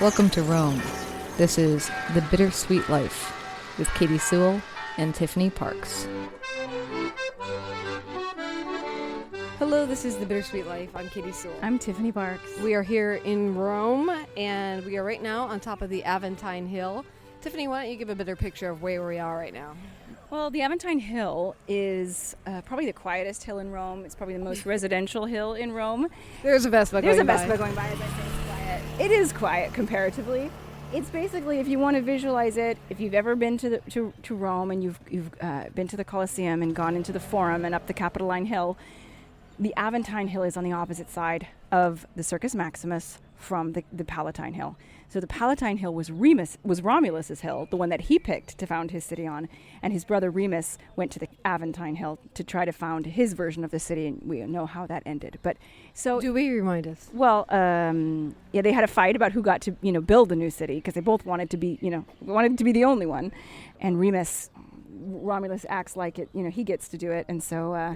Welcome to Rome. This is The Bittersweet Life with Katie Sewell and Tiffany Parks. Hello, this is The Bittersweet Life. I'm Katie Sewell. I'm Tiffany Parks. We are here in Rome, and we are right now on top of the Aventine Hill. Tiffany, why don't you give a better picture of where we are right now? Well, the Aventine Hill is probably the quietest hill in Rome. It's probably the most residential hill in Rome. There's a Vespa There's going by. a Vespa going by, as I say, it's quiet. It is quiet comparatively. It's basically, if you want to visualize it, if you've ever been to Rome and you've been to the Colosseum and gone into the Forum and up the Capitoline Hill, the Aventine Hill is on the opposite side of the Circus Maximus from the Palatine Hill. So the Palatine Hill was Romulus's hill, the one that he picked to found his city on, and his brother Remus went to the Aventine Hill to try to found his version of the city, and we know how that ended. But so Do we remind us? Well, they had a fight about who got to build the new city because they both wanted to be the only one, and Romulus acts like it, he gets to do it, and so.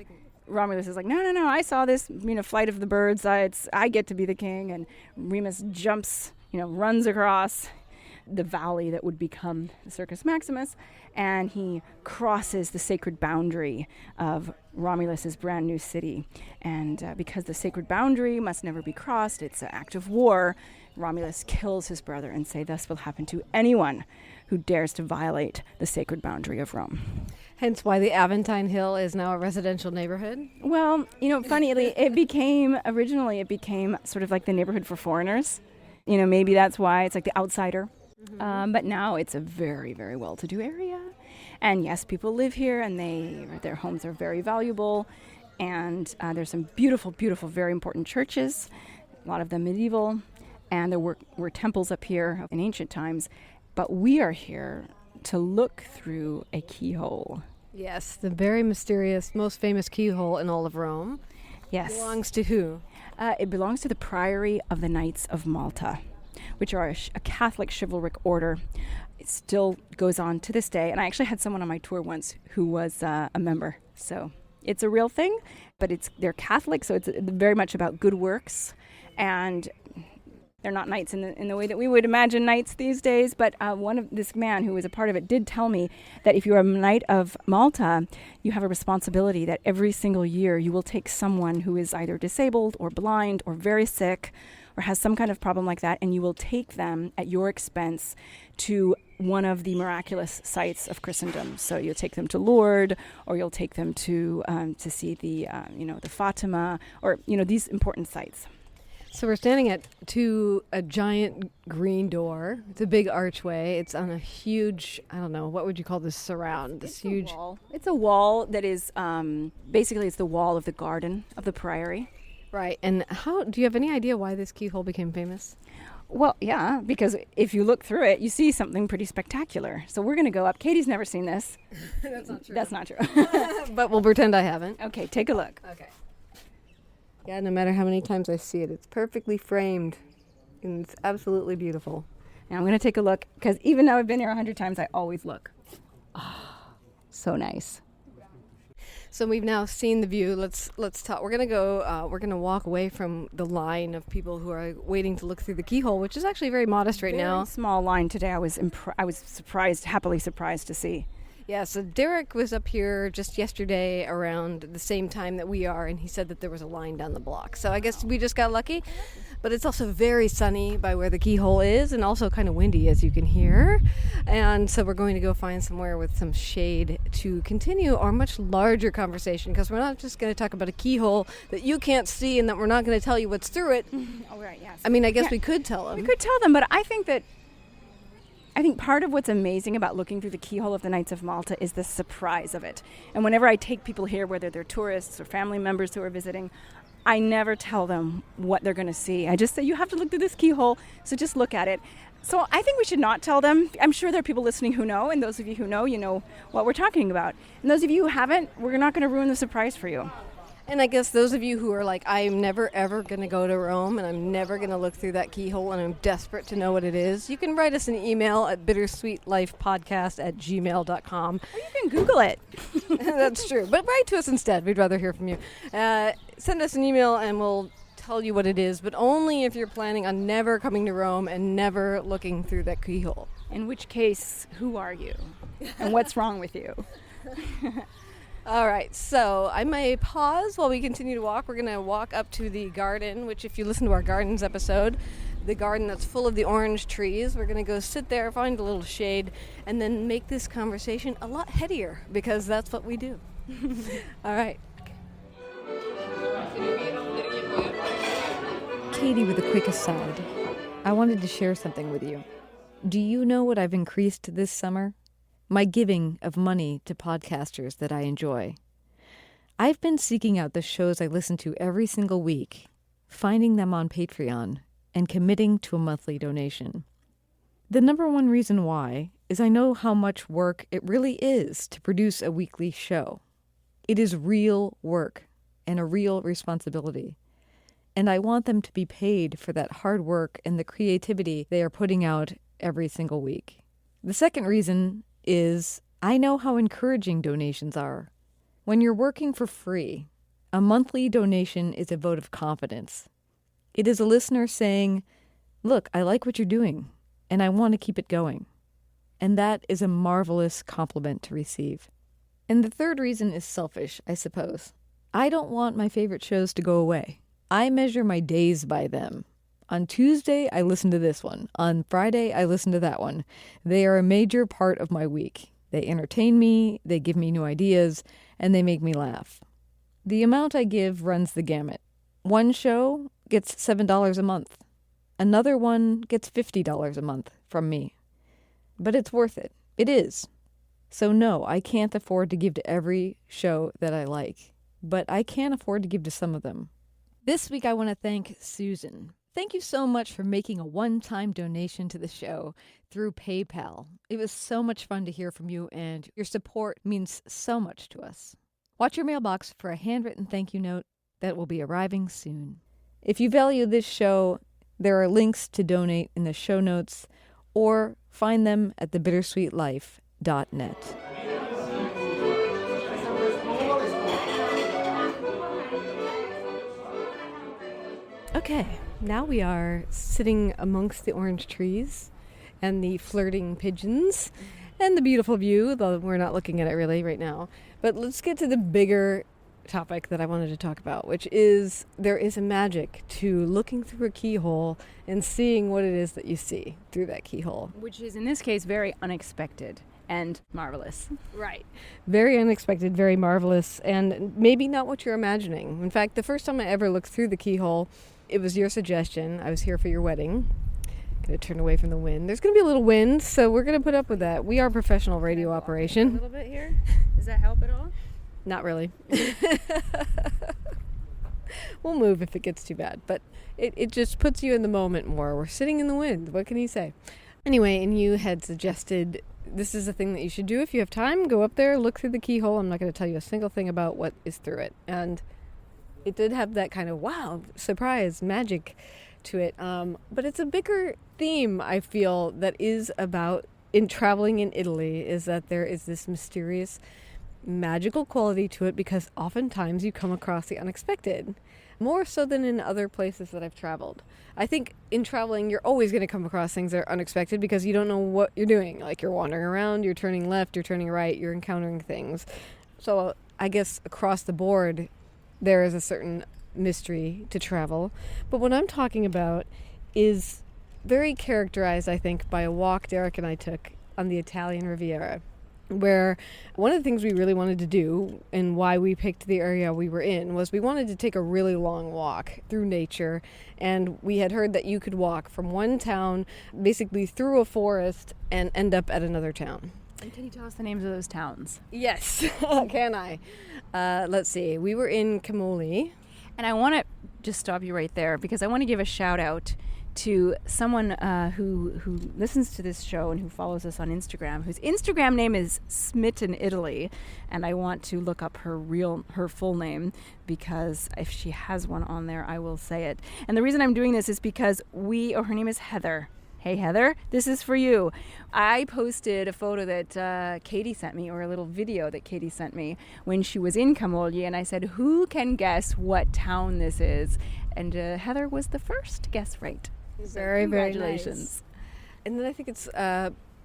Romulus is like, no, I saw this, flight of the birds. I get to be the king. And Remus jumps, runs across the valley that would become the Circus Maximus, and he crosses the sacred boundary of Romulus's brand new city. And because the sacred boundary must never be crossed, it's an act of war, Romulus kills his brother and say, "Thus will happen to anyone who dares to violate the sacred boundary of Rome." Hence why the Aventine Hill is now a residential neighborhood. Well, funnily, originally it became sort of like the neighborhood for foreigners. Maybe that's why it's like the outsider. Mm-hmm. But now it's a very, very well-to-do area. And yes, people live here and their homes are very valuable. And there's some beautiful, beautiful, very important churches, a lot of them medieval. And there were temples up here in ancient times. But we are here to look through a keyhole. Yes, the very mysterious, most famous keyhole in all of Rome. Yes. Belongs to who? It belongs to the Priory of the Knights of Malta, which are a Catholic chivalric order. It still goes on to this day. And I actually had someone on my tour once who was a member. So it's a real thing, but they're Catholic, so it's very much about good works. And they're not knights in the way that we would imagine knights these days, but this man who was a part of it did tell me that if you're a knight of Malta, you have a responsibility that every single year you will take someone who is either disabled or blind or very sick or has some kind of problem like that, and you will take them at your expense to one of the miraculous sites of Christendom. So you'll take them to Lourdes, or you'll take them to see the Fatima, or these important sites. So we're standing to a giant green door. It's a big archway. It's on a huge, I don't know, what would you call this surround? This huge wall. It's a wall that is basically it's the wall of the garden of the priory. Right. And do you have any idea why this keyhole became famous? Well, yeah, because if you look through it, you see something pretty spectacular. So we're going to go up. Katie's never seen this. That's not true. That's not true. But we'll pretend I haven't. Okay, take a look. Okay. Yeah, no matter how many times I see it, it's perfectly framed, and it's absolutely beautiful. Now I'm going to take a look, because even though I've been here 100 times, I always look. Oh, so nice. So we've now seen the view. Let's talk. We're gonna walk away from the line of people who are waiting to look through the keyhole, which is actually very modest right now. Small line today. I was happily surprised to see. Yeah, so Derek was up here just yesterday around the same time that we are, and he said that there was a line down the block. So I guess we just got lucky. But it's also very sunny by where the keyhole is, and also kind of windy, as you can hear. And so we're going to go find somewhere with some shade to continue our much larger conversation, because we're not just going to talk about a keyhole that you can't see and that we're not going to tell you what's through it. Oh, right, yes. I mean, I guess we could tell them. We could tell them, but I think part of what's amazing about looking through the keyhole of the Knights of Malta is the surprise of it. And whenever I take people here, whether they're tourists or family members who are visiting, I never tell them what they're going to see. I just say, you have to look through this keyhole, so just look at it. So I think we should not tell them. I'm sure there are people listening who know, and those of you who know, you know what we're talking about. And those of you who haven't, we're not going to ruin the surprise for you. And I guess those of you who are like, I'm never ever going to go to Rome and I'm never going to look through that keyhole and I'm desperate to know what it is, you can write us an email at bittersweetlifepodcast@gmail.com. Or you can Google it. That's true. But write to us instead. We'd rather hear from you. Send us an email and we'll tell you what it is, but only if you're planning on never coming to Rome and never looking through that keyhole. In which case, who are you? And what's wrong with you? All right, so I may pause while we continue to walk. We're going to walk up to the garden, which if you listen to our gardens episode, the garden that's full of the orange trees, we're going to go sit there, find a little shade, and then make this conversation a lot headier, because that's what we do. All right. Katie with a quick aside. I wanted to share something with you. Do you know what I've increased this summer? My giving of money to podcasters that I enjoy. I've been seeking out the shows I listen to every single week, finding them on Patreon, and committing to a monthly donation. The number one reason why is I know how much work it really is to produce a weekly show. It is real work and a real responsibility. And I want them to be paid for that hard work and the creativity they are putting out every single week. The second reason is I know how encouraging donations are. When you're working for free, a monthly donation is a vote of confidence. It is a listener saying, look, I like what you're doing, and I want to keep it going. And that is a marvelous compliment to receive. And the third reason is selfish, I suppose. I don't want my favorite shows to go away. I measure my days by them. On Tuesday, I listen to this one. On Friday, I listen to that one. They are a major part of my week. They entertain me, they give me new ideas, and they make me laugh. The amount I give runs the gamut. One show gets $7 a month. Another one gets $50 a month from me. But it's worth it. It is. So no, I can't afford to give to every show that I like. But I can afford to give to some of them. This week I want to thank Susan. Thank you so much for making a one-time donation to the show through PayPal. It was so much fun to hear from you, and your support means so much to us. Watch your mailbox for a handwritten thank you note that will be arriving soon. If you value this show, there are links to donate in the show notes, or find them at thebittersweetlife.net. Okay, now we are sitting amongst the orange trees and the flirting pigeons and the beautiful view, though we're not looking at it really right now. But let's get to the bigger topic that I wanted to talk about, which is there is a magic to looking through a keyhole and seeing what it is that you see through that keyhole. Which is, in this case, very unexpected and marvelous. Right. Very unexpected, very marvelous, and maybe not what you're imagining. In fact, the first time I ever looked through the keyhole, it was your suggestion. I was here for your wedding. Going to turn away from the wind. There's going to be a little wind, so we're going to put up with that. We are a professional radio operation. A little bit here. Does that help at all? Not really. We'll move if it gets too bad, but it just puts you in the moment more. We're sitting in the wind. What can you say? Anyway, and you had suggested this is a thing that you should do if you have time. Go up there, look through the keyhole. I'm not going to tell you a single thing about what is through it. And it did have that kind of, wow, surprise, magic to it. But it's a bigger theme, I feel, that is about in traveling in Italy, is that there is this mysterious, magical quality to it because oftentimes you come across the unexpected, more so than in other places that I've traveled. I think in traveling, you're always going to come across things that are unexpected because you don't know what you're doing. Like you're wandering around, you're turning left, you're turning right, you're encountering things. So I guess across the board, there is a certain mystery to travel. But what I'm talking about is very characterized, I think, by a walk Derek and I took on the Italian Riviera, where one of the things we really wanted to do and why we picked the area we were in was we wanted to take a really long walk through nature. And we had heard that you could walk from one town basically through a forest and end up at another town. And can you tell us the names of those towns? Yes, can I? Let's see. We were in Camoli. And I want to just stop you right there because I want to give a shout out to someone who listens to this show and who follows us on Instagram, whose Instagram name is Smitten Italy, and I want to look up her full name because if she has one on there, I will say it. And the reason I'm doing this is because her name is Heather, Hey, Heather, this is for you. I posted a photo that Katie sent me, or a little video that Katie sent me when she was in Camogli, and I said, who can guess what town this is? And Heather was the first to guess right. Very, congratulations. very nice. And then I think it's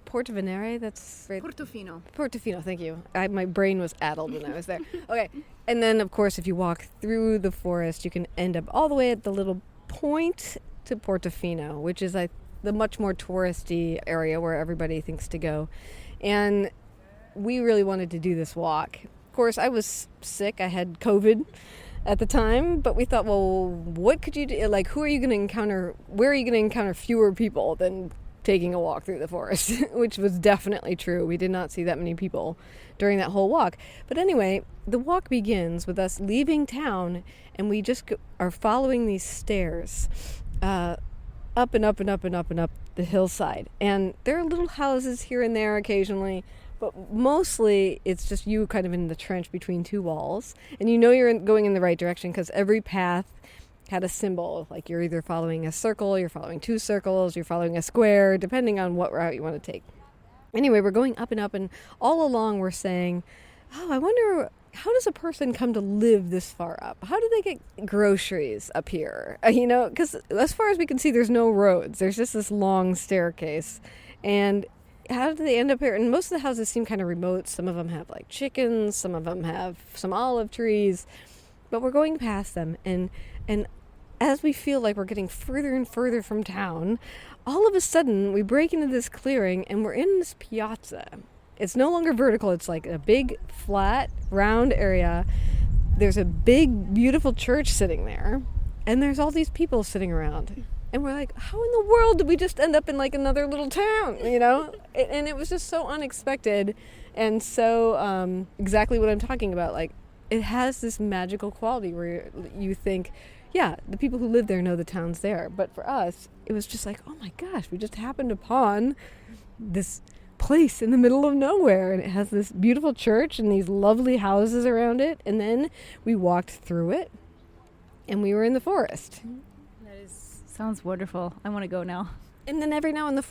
Porto Venere. That's right. Portofino. Portofino, thank you. My brain was addled when I was there. Okay. And then, of course, if you walk through the forest, you can end up all the way at the little point to Portofino, which is the much more touristy area where everybody thinks to go. And we really wanted to do this walk. Of course, I was sick. I had COVID at the time, but we thought, well, what could you do? Like, who are you going to encounter? Where are you going to encounter fewer people than taking a walk through the forest? Which was definitely true. We did not see that many people during that whole walk. But anyway, the walk begins with us leaving town, and we just are following these stairs up and up and up and up and up the hillside. And there are little houses here and there occasionally, but mostly it's just you kind of in the trench between two walls. And you know you're going in the right direction because every path had a symbol. Like you're either following a circle, you're following two circles, you're following a square, depending on what route you want to take. Anyway, we're going up and up, and all along we're saying, oh, I wonder, how does a person come to live this far up? How do they get groceries up here? Because as far as we can see, there's no roads. There's just this long staircase. And how do they end up here? And most of the houses seem kind of remote. Some of them have like chickens. Some of them have some olive trees. But we're going past them. And as we feel like we're getting further and further from town, all of a sudden we break into this clearing and we're in this piazza. It's no longer vertical. It's like a big, flat, round area. There's a big, beautiful church sitting there. And there's all these people sitting around. And we're like, how in the world did we just end up in like another little town, And it was just so unexpected and so exactly what I'm talking about. Like, it has this magical quality where you think, yeah, the people who live there know the town's there. But for us, it was just like, oh my gosh, we just happened upon this place in the middle of nowhere, and it has this beautiful church and these lovely houses around it. And then we walked through it, and we were in the forest. Sounds wonderful. I want to go now. And then every now and then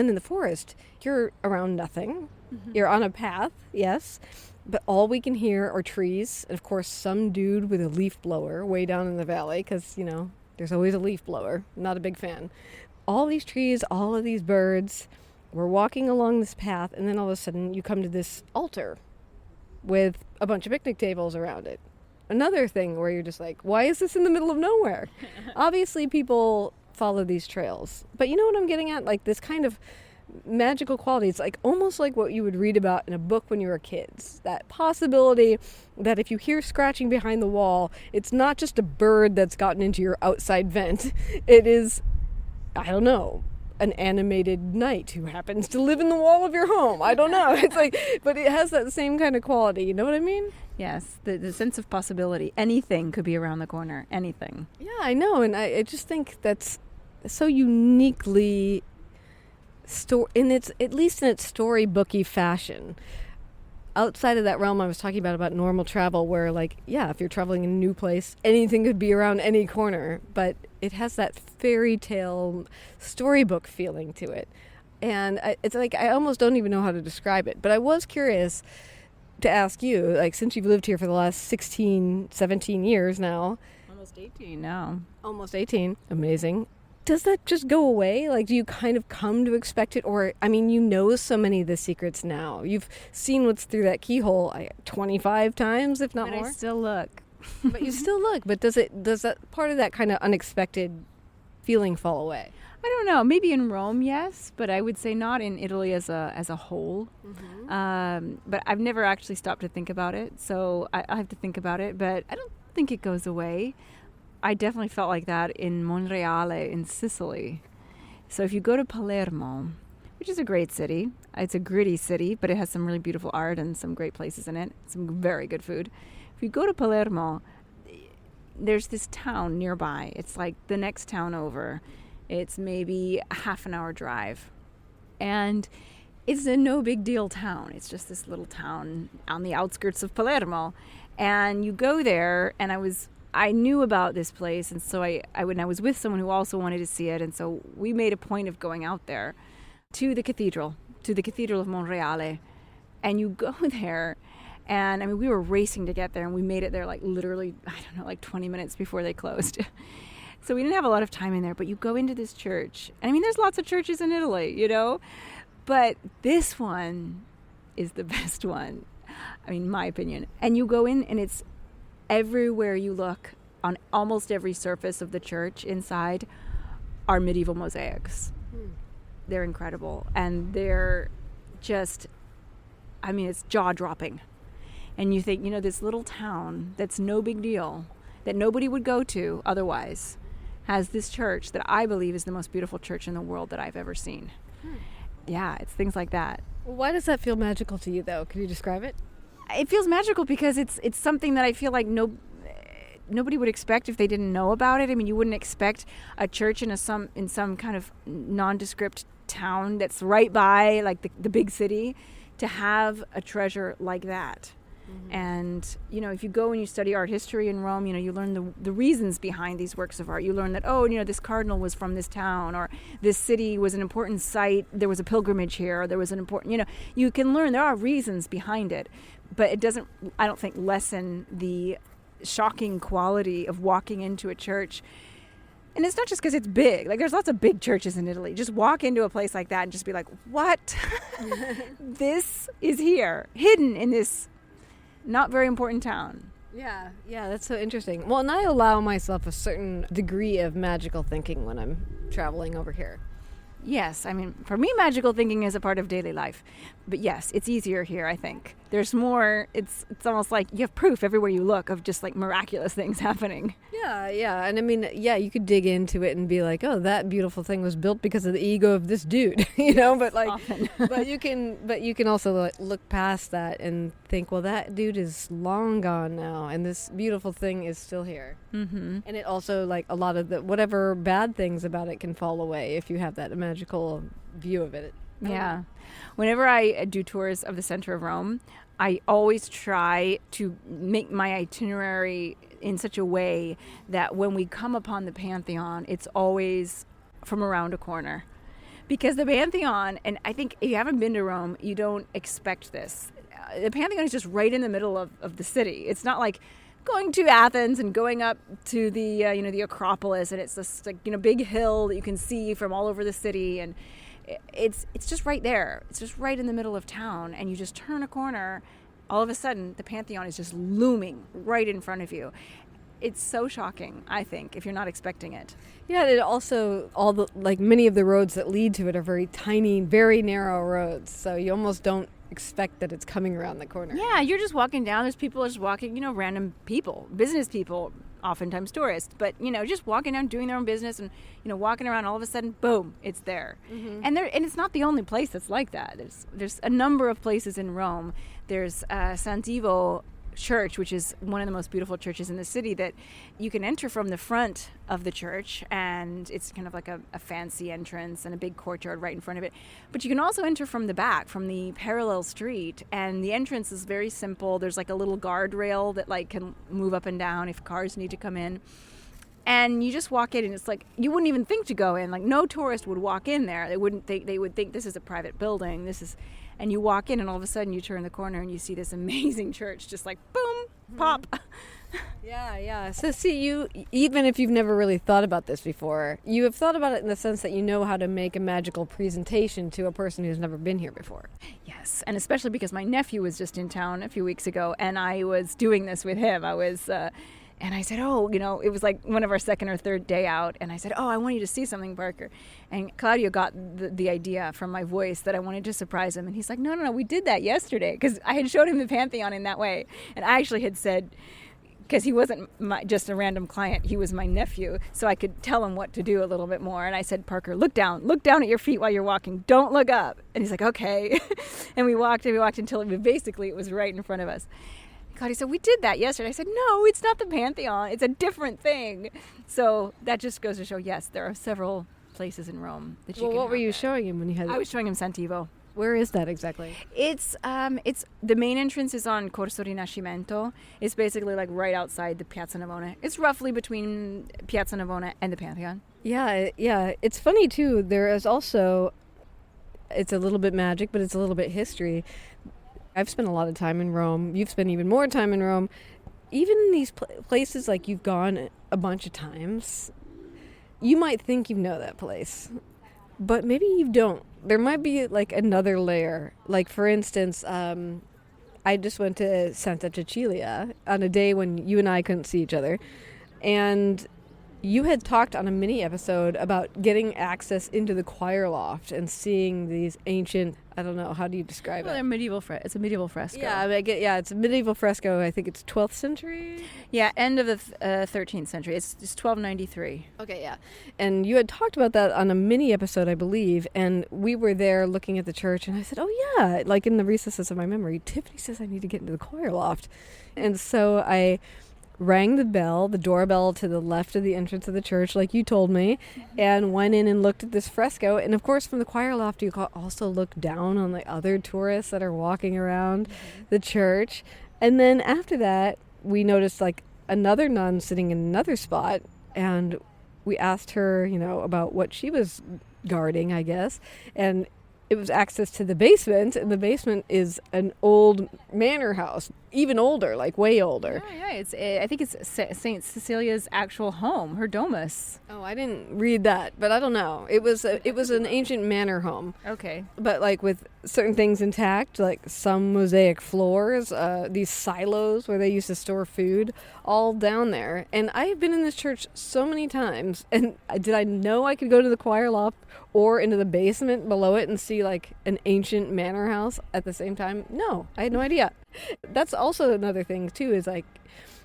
in the forest, you're around nothing. Mm-hmm. You're on a path, yes, but all we can hear are trees, and of course some dude with a leaf blower way down in the valley, because there's always a leaf blower. Not a big fan. All these trees, all of these birds. We're walking along this path, and then all of a sudden you come to this altar with a bunch of picnic tables around it. Another thing where you're just like, why is this in the middle of nowhere? Obviously people follow these trails. But you know what I'm getting at? Like this kind of magical quality. It's like almost like what you would read about in a book when you were kids. That possibility that if you hear scratching behind the wall, it's not just a bird that's gotten into your outside vent. It is, I don't know, an animated knight who happens to live in the wall of your home. I don't know. It's like, but it has that same kind of quality. You know what I mean? Yes, the sense of possibility. Anything could be around the corner. Anything. Yeah, I know, and I just think that's so uniquely at least in its storybooky fashion. Outside of that realm I was talking about normal travel, where like, yeah, if you're traveling in a new place, anything could be around any corner, but it has that fairy tale storybook feeling to it. And it's like, I almost don't even know how to describe it, but I was curious to ask you, like, since you've lived here for the last 16, 17 years now. Almost 18 now. Almost 18. Amazing. Does that just go away? Like, do you kind of come to expect it? Or, I mean, you know so many of the secrets now. You've seen what's through that keyhole 25 times, if not more. But I still look. But you still look. But does that part of that kind of unexpected feeling fall away? I don't know. Maybe in Rome, yes, but I would say not in Italy as a whole. Mm-hmm. But I've never actually stopped to think about it, so I have to think about it. But I don't think it goes away. I definitely felt like that in Monreale in Sicily. So if you go to Palermo, which is a great city, it's a gritty city, but it has some really beautiful art and some great places in it, some very good food. If you go to Palermo, there's this town nearby. It's like the next town over. It's maybe a half an hour drive. And it's a no big deal town. It's just this little town on the outskirts of Palermo. And you go there, and I was I knew about this place, and so when I was with someone who also wanted to see it, and so we made a point of going out there to the Cathedral of Monreale, and you go there, and I mean, we were racing to get there, and we made it there like literally, I don't know, like 20 minutes before they closed. So we didn't have a lot of time in there, but you go into this church, and I mean, there's lots of churches in Italy, you know, but this one is the best one, I mean, in my opinion. And you go in, and it's everywhere you look, on almost every surface of the church inside, are medieval mosaics. They're incredible, and they're just, I mean, it's jaw-dropping. And you think, you know, this little town that's no big deal, that nobody would go to otherwise, has this church that I believe is the most beautiful church in the world that I've ever seen. Yeah, it's things like that. Why does that feel magical to you, though? Can you describe it? It feels magical because it's something that I feel like nobody would expect if they didn't know about it. I mean, you wouldn't expect a church in some kind of nondescript town that's right by like the big city to have a treasure like that. Mm-hmm. And, you know, if you go and you study art history in Rome, you know, you learn the reasons behind these works of art. You learn that, oh, you know, this cardinal was from this town, or this city was an important site. There was a pilgrimage here. Or there was an important, you know, you can learn there are reasons behind it, but it doesn't, I don't think, lessen the shocking quality of walking into a church. And it's not just because it's big. Like, there's lots of big churches in Italy. Just walk into a place like that and just be like, what? This is here, hidden in this not very important town. Yeah, that's so interesting. Well, and I allow myself a certain degree of magical thinking when I'm traveling over here. Yes, I mean, for me, magical thinking is a part of daily life. But yes, it's easier here, I think. There's more, it's almost like you have proof everywhere you look of just like miraculous things happening. Yeah. And I mean, yeah, you could dig into it and be like, oh, that beautiful thing was built because of the ego of this dude, you know, but like, often. but you can also like, look past that and think, well, that dude is long gone now, and this beautiful thing is still here. Mm-hmm. And it also, like, a lot of the, whatever bad things about it can fall away if you have that magical view of it. Yeah. Whenever I do tours of the center of Rome, I always try to make my itinerary in such a way that when we come upon the Pantheon, it's always from around a corner. Because the Pantheon, and I think if you haven't been to Rome, you don't expect this. The Pantheon is just right in the middle of the city. It's not like going to Athens and going up to the the Acropolis, and it's this like big hill that you can see from all over the city, and it's just right there. It's just right in the middle of town, and you just turn a corner, all of a sudden the Pantheon is just looming right in front of you. It's so shocking, I think, if you're not expecting it. Yeah, and it also, many of the roads that lead to it are very tiny, very narrow roads, so you almost don't expect that it's coming around the corner. Yeah, you're just walking down, there's people just walking, random people, business people, oftentimes tourists, but just walking down, doing their own business, and walking around, all of a sudden, boom, it's there. Mm-hmm. And it's not the only place that's like that. There's a number of places in Rome. There's Sant'Ivo Church, which is one of the most beautiful churches in the city, that you can enter from the front of the church, and it's kind of like a fancy entrance and a big courtyard right in front of it. But you can also enter from the back, from the parallel street, and the entrance is very simple. There's like a little guardrail that can move up and down if cars need to come in. And you just walk in, and it's like you wouldn't even think to go in. Like, no tourist would walk in there. They would think this is a private building. And you walk in, and all of a sudden you turn the corner and you see this amazing church, just like boom, pop. Yeah. So see, you, even if you've never really thought about this before, you have thought about it in the sense that you know how to make a magical presentation to a person who's never been here before. Yes, and especially because my nephew was just in town a few weeks ago, and I was doing this with him. And I said, it was like one of our second or third day out. And I said, I want you to see something, Parker. And Claudio got the idea from my voice that I wanted to surprise him. And he's like, no, we did that yesterday. Because I had showed him the Pantheon in that way. And I actually had said, because he wasn't just a random client, he was my nephew. So I could tell him what to do a little bit more. And I said, Parker, look down at your feet while you're walking. Don't look up. And he's like, okay. And we walked until basically it was right in front of us. Claudia said, we did that yesterday. I said, no, it's not the Pantheon. It's a different thing. So that just goes to show, yes, there are several places in Rome that you can what were you there. showing him when you had I was showing him Sant'Ivo. Where is that exactly? It's the main entrance is on Corso Rinascimento. It's basically like right outside the Piazza Navona. It's roughly between Piazza Navona and the Pantheon. Yeah. It's funny too. There is also, it's a little bit magic, but it's a little bit history. I've spent a lot of time in Rome. You've spent even more time in Rome. Even in these places, like you've gone a bunch of times, you might think you know that place, but maybe you don't. There might be like another layer. Like for instance, I just went to Santa Cecilia on a day when you and I couldn't see each other, and you had talked on a mini episode about getting access into the choir loft and seeing these ancient, I don't know, how do you describe Well, it? they're medieval. It's a medieval fresco. Yeah, it's a medieval fresco. I think it's 12th century. Yeah, end of the 13th century. It's 1293. Okay, yeah. And you had talked about that on a mini episode, I believe, and we were there looking at the church, and I said, oh yeah, like in the recesses of my memory, Tiffany says I need to get into the choir loft. And so I rang the doorbell to the left of the entrance of the church, like you told me, and went in and looked at this fresco. And of course, from the choir loft, you can also look down on the other tourists that are walking around the church. And then after that, we noticed like another nun sitting in another spot, and we asked her, about what she was guarding, I guess, and it was access to the basement, and the basement is an old manor house, even older, like way older. Yeah. I think it's Saint Cecilia's actual home, her domus. Oh, I didn't read that, but I don't know. It was an ancient manor home. Okay. But like with certain things intact, like some mosaic floors, these silos where they used to store food, all down there. And I have been in this church so many times, and did I know I could go to the choir loft or into the basement below it and see like an ancient manor house at the same time? No, I had no idea. That's also another thing too, is like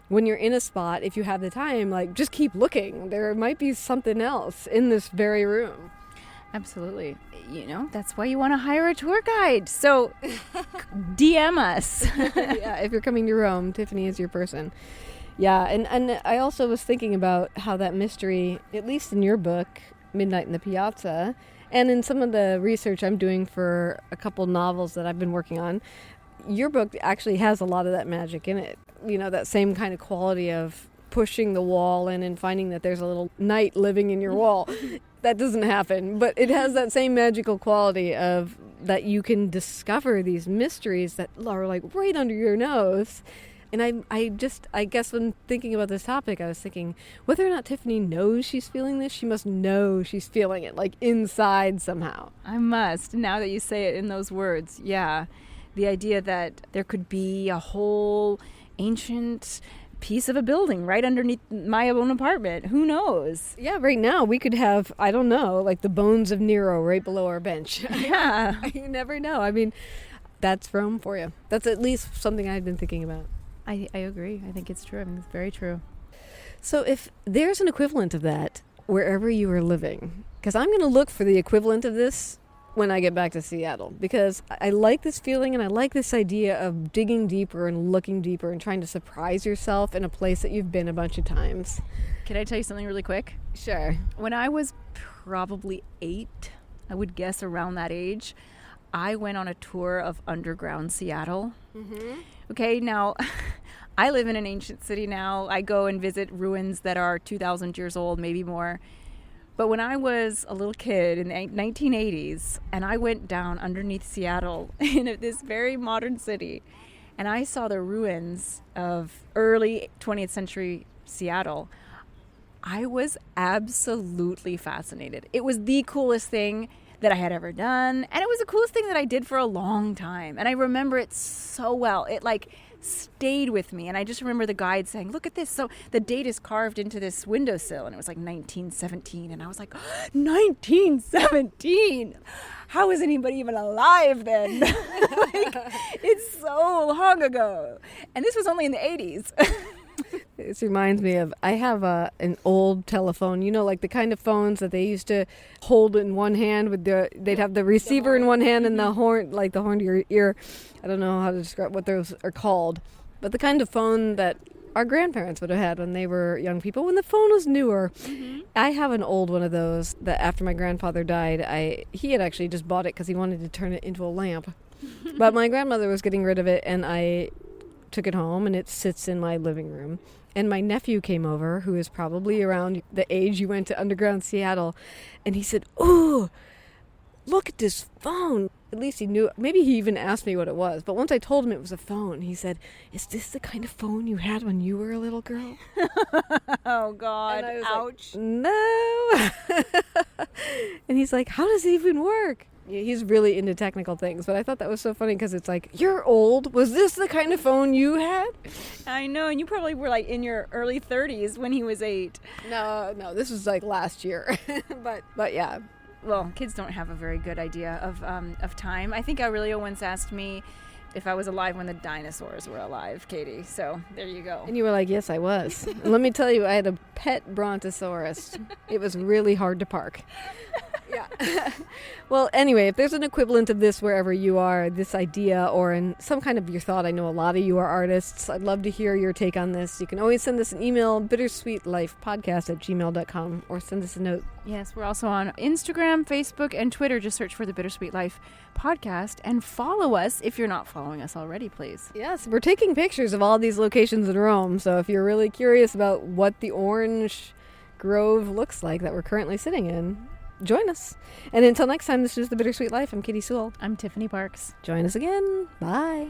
when you're in a spot, if you have the time, like just keep looking. There might be something else in this very room. Absolutely. That's why you want to hire a tour guide. So DM us. Yeah, if you're coming to Rome, Tiffany is your person. Yeah, and I also was thinking about how that mystery, at least in your book, Midnight in the Piazza, and in some of the research I'm doing for a couple novels that I've been working on, your book actually has a lot of that magic in it. That same kind of quality of pushing the wall in and finding that there's a little knight living in your wall. That doesn't happen, but it has that same magical quality of that you can discover these mysteries that are like right under your nose. And I guess when thinking about this topic, I was thinking whether or not Tiffany knows she's feeling this, she must know she's feeling it, like inside somehow. I must, now that you say it in those words. Yeah. The idea that there could be a whole ancient piece of a building right underneath my own apartment. Who knows? Yeah, right now we could have, I don't know, like the bones of Nero right below our bench. Yeah. You never know. I mean, that's Rome for you. That's at least something I've been thinking about. I agree. I think it's true. I mean, it's very true. So if there's an equivalent of that wherever you are living, because I'm going to look for the equivalent of this when I get back to Seattle, because I like this feeling and I like this idea of digging deeper and looking deeper and trying to surprise yourself in a place that you've been a bunch of times. Can I tell you something really quick? Sure. When I was probably 8, I would guess around that age, I went on a tour of underground Seattle. Mm-hmm. Okay, now I live in an ancient city now. I go and visit ruins that are 2,000 years old, maybe more. But when I was a little kid in the 1980s, and I went down underneath Seattle in this very modern city, and I saw the ruins of early 20th century Seattle, I was absolutely fascinated. It was the coolest thing that I had ever done, and it was the coolest thing that I did for a long time. And I remember it so well. It like stayed with me, and I just remember the guide saying, look at this, so the date is carved into this windowsill, and it was like 1917, and I was like, 1917, how is anybody even alive then? Like, it's so long ago, and this was only in the 80s. This reminds me of, I have an old telephone, like the kind of phones that they used to hold in one hand with they'd have the receiver in one hand and the horn, like the horn to your ear. I don't know how to describe what those are called, but the kind of phone that our grandparents would have had when they were young people, when the phone was newer. Mm-hmm. I have an old one of those that after my grandfather died, he had actually just bought it because he wanted to turn it into a lamp. But my grandmother was getting rid of it, and I took it home, and it sits in my living room. And my nephew came over, who is probably around the age you went to Underground Seattle, and he said, "Ooh, look at this phone." At least he knew. Maybe he even asked me what it was. But once I told him it was a phone, he said, "Is this the kind of phone you had when you were a little girl?" Oh, God. And I was Ouch. like, "No." And he's like, "How does it even work?" Yeah, he's really into technical things. But I thought that was so funny because it's like, you're old. Was this the kind of phone you had? I know. And you probably were like in your early 30s when he was 8. No, this was like last year. But yeah. Well, kids don't have a very good idea of time. I think Aurelio once asked me if I was alive when the dinosaurs were alive, Katie. So there you go. And you were like, "Yes, I was." And let me tell you, I had a pet brontosaurus. It was really hard to park. Yeah. Well, anyway, if there's an equivalent of this wherever you are, this idea or in some kind of your thought, I know a lot of you are artists. I'd love to hear your take on this. You can always send us an email, bittersweetlifepodcast@gmail.com, or send us a note. Yes, we're also on Instagram, Facebook, and Twitter. Just search for the Bittersweet Life podcast and follow us if you're not following us already, please. Yes, we're taking pictures of all these locations in Rome. So if you're really curious about what the orange grove looks like that we're currently sitting in, join us. And until next time, this is The Bittersweet Life. I'm Katie Sewell. I'm Tiffany Parks. Join us again. Bye.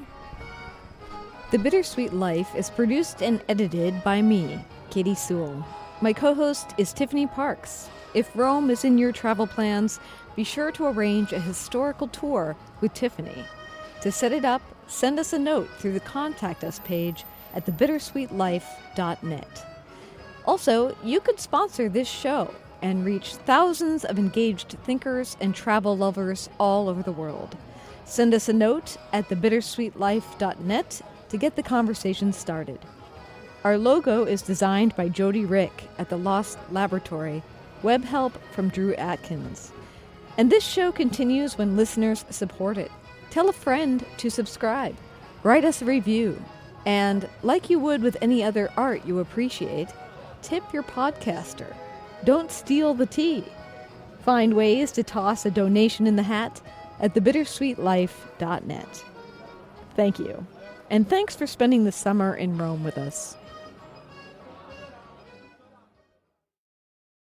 The Bittersweet Life is produced and edited by me, Katie Sewell. My co-host is Tiffany Parks. If Rome is in your travel plans, be sure to arrange a historical tour with Tiffany. To set it up, send us a note through the Contact Us page at thebittersweetlife.net. Also, you could sponsor this show and reach thousands of engaged thinkers and travel lovers all over the world. Send us a note at thebittersweetlife.net to get the conversation started. Our logo is designed by Jody Rick at the Lost Laboratory, web help from Drew Atkins. And this show continues when listeners support it. Tell a friend to subscribe. Write us a review. And like you would with any other art you appreciate, tip your podcaster. Don't steal the tea. Find ways to toss a donation in the hat at thebittersweetlife.net. Thank you. And thanks for spending the summer in Rome with us.